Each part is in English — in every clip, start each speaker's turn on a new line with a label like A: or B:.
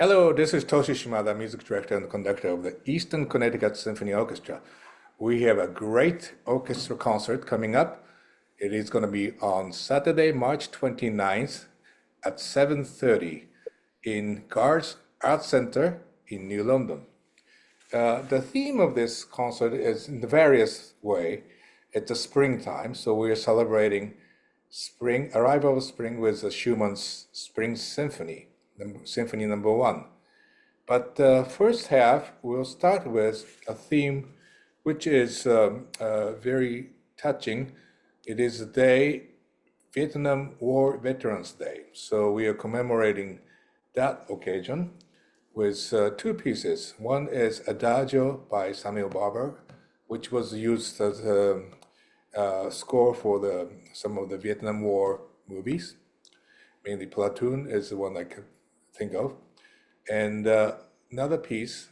A: Hello, this is Toshi Shimada, music director and conductor of the Eastern Connecticut Symphony Orchestra. We have a great orchestra concert coming up. It is going to be on Saturday, March 29th at 7:30 in Garde Art Center in New London. The theme of this concert is in the various way. It's the springtime, so we are celebrating spring, arrival of spring with Schumann's Spring Symphony. Symphony number 1. But the first half, we'll start with a theme which is very touching. It is the day, Vietnam War Veterans Day. So we are commemorating that occasion with two pieces. One is Adagio by Samuel Barber, which was used as a score for some of the Vietnam War movies. Mainly Platoon is the one I could think of, and another piece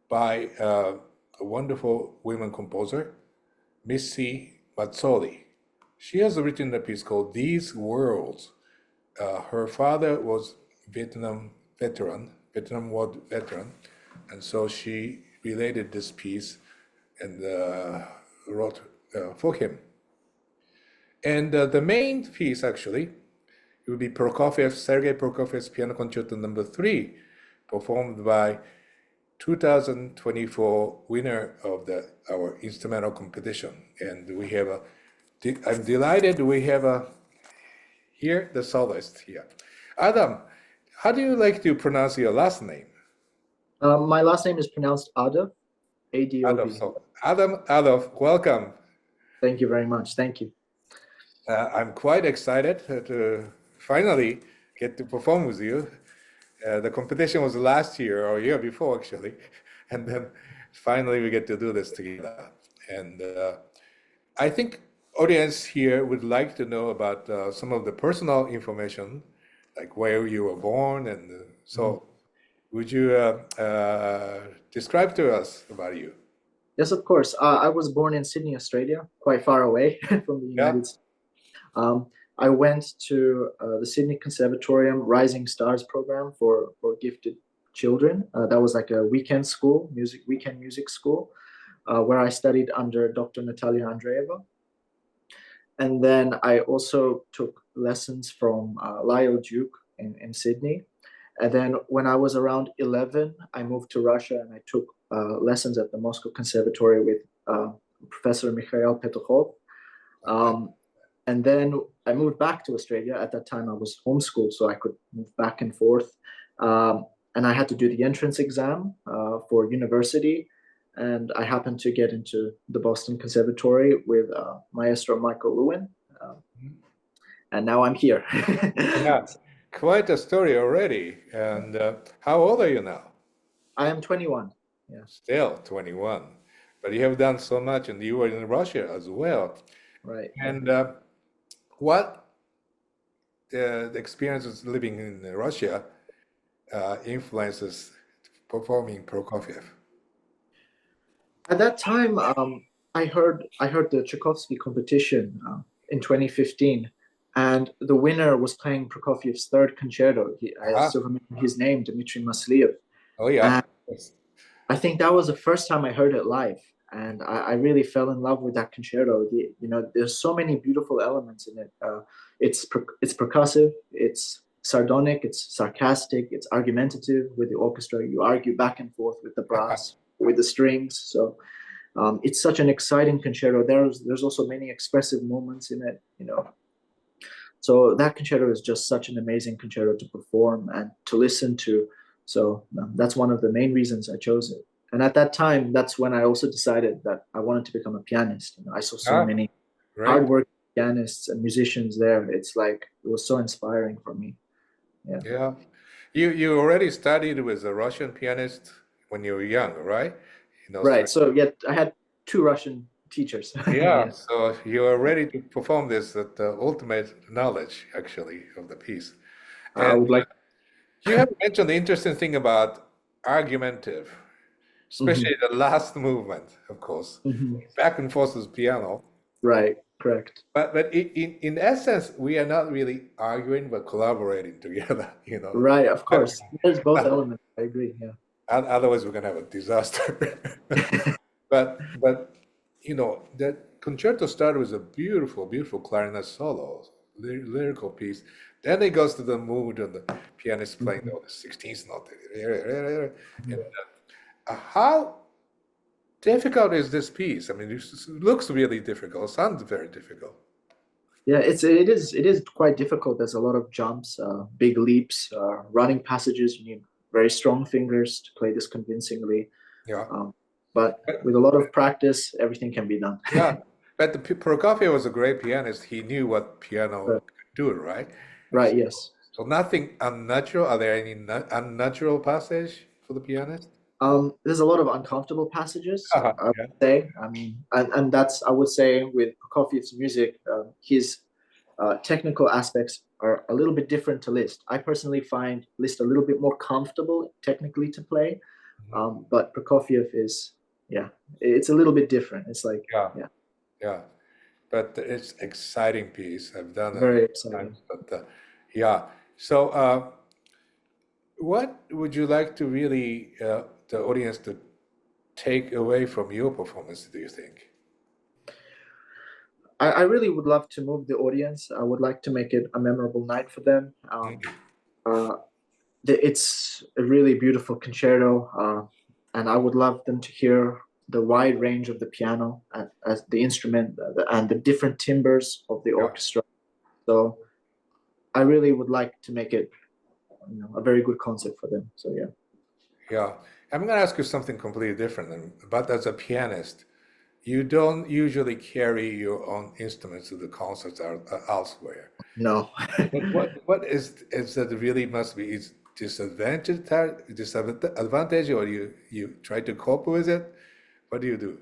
A: by a wonderful women composer, Missy Mazzoli. She has written a piece called These Worlds. Her father was Vietnam War veteran, and so she related this piece and wrote for him. And the main piece, actually, it would be Sergei Prokofiev's Piano Concerto No. 3, performed by 2024 winner of our instrumental competition. And we have I'm delighted we have here the soloist here. Adam, how do you like to pronounce your last name?
B: My last name is pronounced Adov, A-D-O-V.
A: So Adam Adov, welcome.
B: Thank you very much. Thank you.
A: I'm quite excited to finally get to perform with you. The competition was last year or year before, actually, and then finally we get to do this together. And I think audience here would like to know about some of the personal information, like where you were born, and so would you describe to us about you?
B: Yes, of course. I was born in Sydney, Australia, quite far away from the United States. I went to the Sydney Conservatorium Rising Stars program for gifted children. That was like a weekend music school, where I studied under Dr. Natalia Andreeva. And then I also took lessons from Lyle Duke in Sydney. And then when I was around 11, I moved to Russia and I took lessons at the Moscow Conservatory with Professor Mikhail Petukhov. And then I moved back to Australia. At that time, I was homeschooled, so I could move back and forth. And I had to do the entrance exam for university. And I happened to get into the Boston Conservatory with Maestro Michael Lewin. And now I'm here.
A: Yeah, quite a story already. And how old are you now?
B: I am 21. Yeah.
A: Still 21. But you have done so much, and you were in Russia as well.
B: Right.
A: And what the experiences living in Russia influences performing Prokofiev?
B: At that time, I heard the Tchaikovsky competition in 2015, and the winner was playing Prokofiev's third concerto. I still remember his name, Dmitry Maslyev.
A: Oh yeah.
B: I think that was the first time I heard it live. And I really fell in love with that concerto. There's so many beautiful elements in it. It's percussive, it's sardonic, it's sarcastic, it's argumentative with the orchestra. You argue back and forth with the brass, with the strings. So it's such an exciting concerto. There's also many expressive moments in it. So that concerto is just such an amazing concerto to perform and to listen to. So that's one of the main reasons I chose it. And at that time, that's when I also decided that I wanted to become a pianist. I saw so many hardworking pianists and musicians there. It's like, it was so inspiring for me.
A: Yeah. You already studied with a Russian pianist when you were young, right?
B: Right. So yeah, I had 2 Russian teachers.
A: Yeah. So you are ready to perform this at the ultimate knowledge, actually, of the piece. And
B: I would like.
A: You have mentioned the interesting thing about argumentative, especially the last movement, of course, back and forth with piano.
B: Right, correct.
A: But in essence, we are not really arguing, but collaborating together,
B: Right, of
A: But,
B: course. There's both elements. I agree. Yeah.
A: otherwise, we're gonna have a disaster. But that concerto started with a beautiful, beautiful clarinet solo, lyrical piece. Then it goes to the mood of the pianist playing
B: Mhm.
A: the 16th note. And how difficult is this piece? I mean, it looks really difficult. It sounds very difficult.
B: Yeah, it is quite difficult. There's a lot of jumps, big leaps, running passages. You need very strong fingers to play this convincingly.
A: Yeah.
B: Um, but
A: But-
B: with a lot of practice, everything can be done.
A: Yeah. But Prokofiev was a great pianist. He knew what piano
B: Right,
A: could do, right?
B: right, yes.
A: So nothing unnatural. Are there any unnatural passage for the pianist?
B: There's a lot of uncomfortable passages, I would
A: Yeah.
B: say. I mean, and that's, I would say, with Prokofiev's music, his technical aspects are a little bit different to Liszt. I personally find Liszt a little bit more comfortable technically to play,
A: Mhm.
B: but Prokofiev is, yeah, it's a little bit different. It's like,
A: Yeah.
B: yeah,
A: Yeah. But it's exciting piece. I've done it
B: very
A: many
B: exciting.
A: times. But yeah. So what would you like to really the audience to take away from your performance, do you think?
B: I really would love to move the audience. I would like to make it a memorable night for them. Uh, it's a really beautiful concerto, and I would love them to hear the wide range of the piano as the instrument, and the different timbres of the
A: Yeah.
B: orchestra. So I really would like to make it, a very good concert for them. So yeah.
A: Yeah. I'm going to ask you something completely different. But as a pianist, you don't usually carry your own instruments to the concerts or elsewhere.
B: No.
A: What is that really must be is disadvantage, or you try to cope with it? What do you do?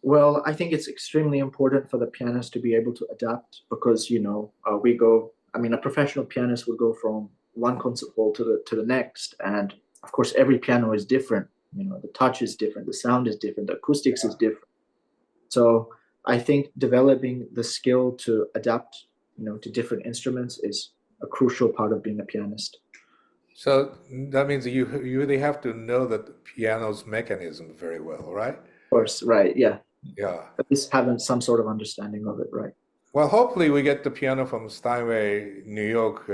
B: Well, I think it's extremely important for the pianist to be able to adapt because we go. I mean, a professional pianist would go from one concert hall to the next, and of course, every piano is different. The touch is different, the sound is different, the acoustics is different. So I think developing the skill to adapt, to different instruments is a crucial part of being a pianist.
A: So that means you really have to know the piano's mechanism very well, right?
B: Of course, right? Yeah,
A: Yeah.
B: at least having some sort of understanding of it, right?
A: Well, hopefully we get the piano from Steinway, New York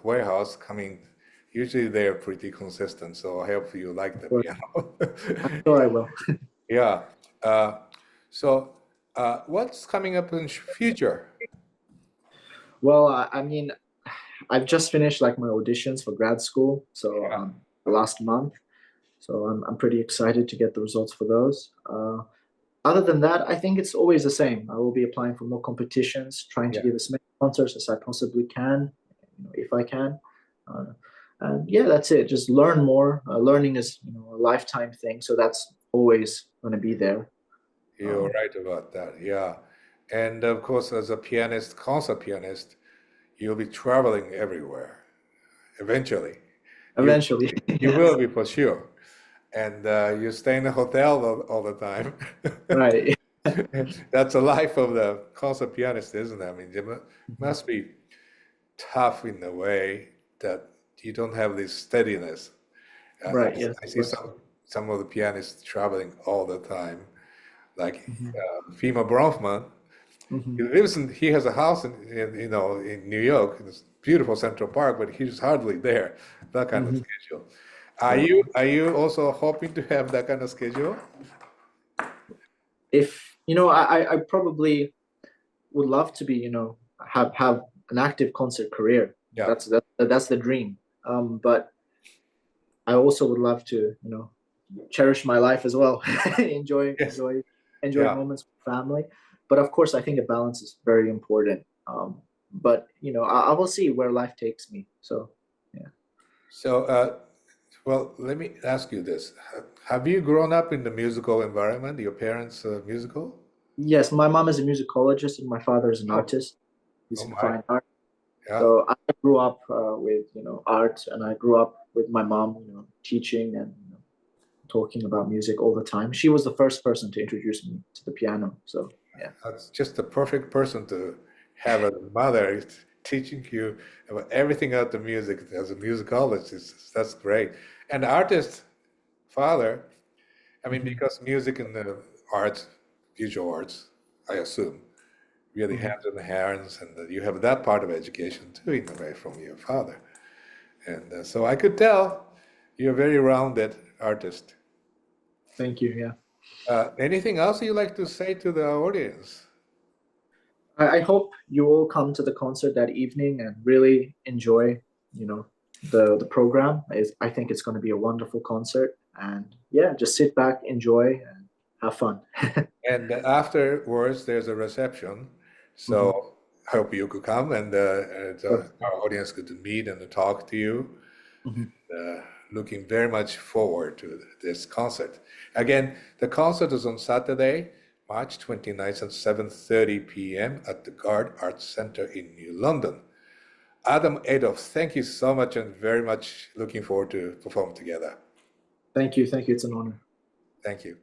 A: warehouse coming. Usually they're pretty consistent, so I hope you like the
B: Of course,
A: piano.
B: I'm sure I will.
A: Yeah. Uh, so what's coming up in future?
B: Well, I mean, I've just finished like my auditions for grad school, so
A: Yeah.
B: last month. So I'm pretty excited to get the results for those. Other than that, I think it's always the same. I will be applying for more competitions, trying to
A: Yeah.
B: give as many concerts as I possibly can, if I can. Uh, and yeah, that's it. Just learn more. Learning is, a lifetime thing, so that's always going to be there.
A: You're
B: Um,
A: right about that. Yeah. And of course, as a pianist, concert pianist, you'll be traveling everywhere eventually. You
B: Eventually,
A: you will
B: yes,
A: be for sure. And you stay in a hotel all the time.
B: right.
A: That's the life of the concert pianist, isn't it? I mean, it
B: Mhm.
A: must be tough in a way that you don't have this steadiness.
B: Right. Yes,
A: I
B: of
A: see
B: course.
A: some of the pianists traveling all the time, like
B: Hmm.
A: Fima Bronfman.
B: Hmm.
A: He has a house in New York, in this beautiful Central Park, but he's hardly there. That kind of
B: Hmm.
A: schedule.
B: Right.
A: Are you also hoping to have that kind of schedule?
B: If I probably would love to be, have an active concert career.
A: Yeah.
B: That's the dream. But I also would love to, cherish my life as well, enjoy
A: Yes.
B: enjoy enjoy
A: Yeah.
B: moments with family. But of course, I think a balance is very important. But I will see where life takes me. So yeah.
A: So, well, let me ask you this. Have you grown up in the musical environment? Your parents musical?
B: Yes, my mom is a musicologist and my father is an
A: Oh,
B: artist. He's
A: oh
B: in
A: my.
B: fine art.
A: Yeah.
B: So I grew up with art, and I grew up with my mom, teaching and talking about music all the time. She was the first person to introduce me to the piano. So Yeah.
A: That's just the perfect person to have a mother teaching you about everything about the music as a musicologist. That's great. And the artist father, I mean, because music and the arts, visual arts, I assume, really hands in the hands, and that you have that part of education too, in a way, from your father. And so I could tell you're a very rounded artist.
B: Thank you. Yeah.
A: Anything else you'd like to say to the audience?
B: I hope you all come to the concert that evening and really enjoy, you know, the program. I think it's going to be a wonderful concert. And yeah, just sit back, enjoy, and have fun.
A: And afterwards, there's a reception. So I hope you could come and our audience could meet and talk to you.
B: Mhm.
A: Looking very much forward to this concert. Again, the concert is on Saturday, March 29th at 7:30 p.m. at the Garde Arts Center in New London. Adam Adov, thank you so much and very much looking forward to perform together.
B: Thank you. Thank you. It's an honor.
A: Thank you.